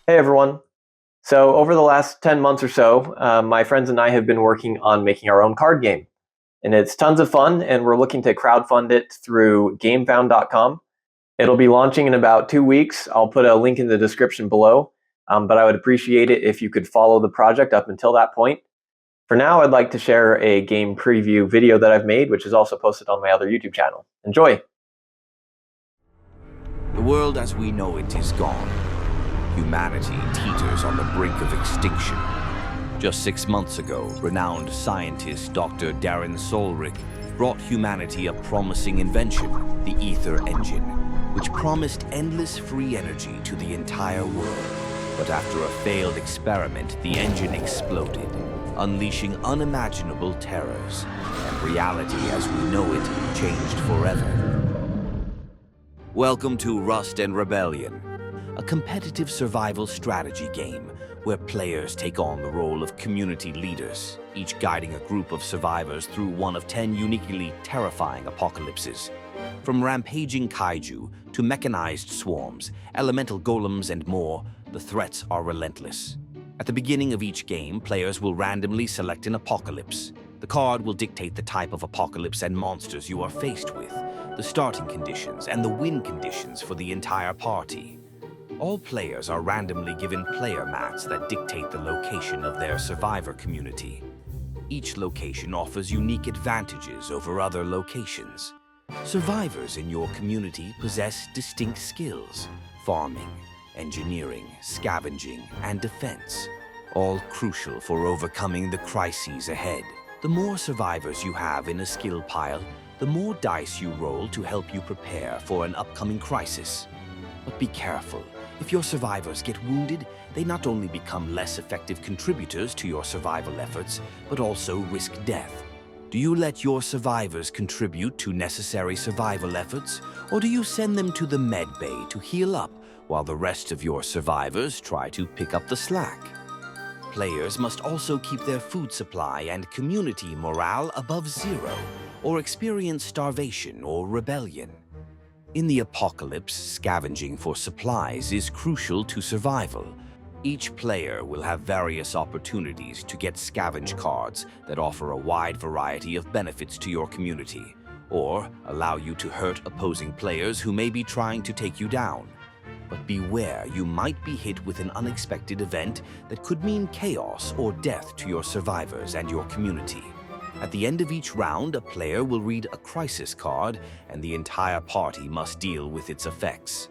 Hey everyone. So, over the last 10 months or so, my friends and I have been working on making our own card game. And it's tons of fun, and we're looking to crowdfund it through gamefound.com. It'll be launching in about 2 weeks. I'll put a link in the description below, but I would appreciate it if you could follow the project up until that point. For now, I'd like to share a game preview video that I've made, which is also posted on my other YouTube channel. Enjoy! The world as we know it is gone. Humanity teeters on the brink of extinction. Just 6 months ago, renowned scientist Dr. Darren Solrick brought humanity a promising invention, the ether engine, which promised endless free energy to the entire world. But after a failed experiment, the engine exploded, unleashing unimaginable terrors, and reality as we know it changed forever. Welcome to Rust and Rebellion, a competitive survival strategy game where players take on the role of community leaders, each guiding a group of survivors through one of 10 uniquely terrifying apocalypses. From rampaging kaiju to mechanized swarms, elemental golems, and more, the threats are relentless. At the beginning of each game, players will randomly select an apocalypse. The card will dictate the type of apocalypse and monsters you are faced with, the starting conditions, and the win conditions for the entire party. All players are randomly given player mats that dictate the location of their survivor community. Each location offers unique advantages over other locations. Survivors in your community possess distinct skills: farming, engineering, scavenging, and defense, all crucial for overcoming the crises ahead. The more survivors you have in a skill pile, the more dice you roll to help you prepare for an upcoming crisis. But be careful. If your survivors get wounded, they not only become less effective contributors to your survival efforts, but also risk death. Do you let your survivors contribute to necessary survival efforts, or do you send them to the med bay to heal up while the rest of your survivors try to pick up the slack? Players must also keep their food supply and community morale above zero, or experience starvation or rebellion. In the apocalypse, scavenging for supplies is crucial to survival. Each player will have various opportunities to get scavenge cards that offer a wide variety of benefits to your community, or allow you to hurt opposing players who may be trying to take you down. But beware, you might be hit with an unexpected event that could mean chaos or death to your survivors and your community. At the end of each round, a player will read a crisis card, and the entire party must deal with its effects.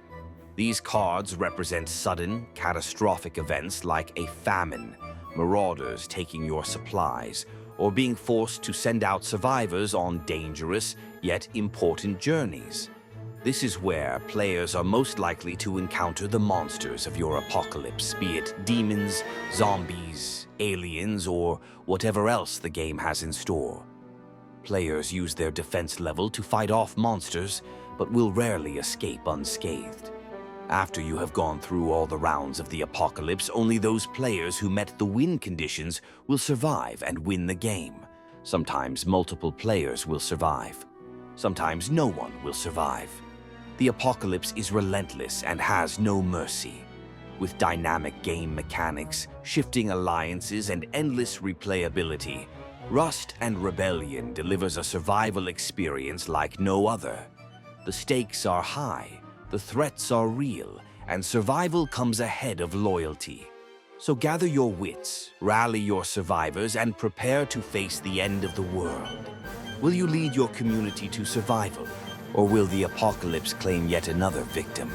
These cards represent sudden, catastrophic events like a famine, marauders taking your supplies, or being forced to send out survivors on dangerous yet important journeys. This is where players are most likely to encounter the monsters of your apocalypse, be it demons, zombies, aliens, or whatever else the game has in store. Players use their defense level to fight off monsters, but will rarely escape unscathed. After you have gone through all the rounds of the apocalypse, only those players who met the win conditions will survive and win the game. Sometimes multiple players will survive. Sometimes no one will survive. The apocalypse is relentless and has no mercy. With dynamic game mechanics, shifting alliances, and endless replayability, Rust and Rebellion delivers a survival experience like no other. The stakes are high, the threats are real, and survival comes ahead of loyalty. So gather your wits, rally your survivors, and prepare to face the end of the world. Will you lead your community to survival? Or will the apocalypse claim yet another victim?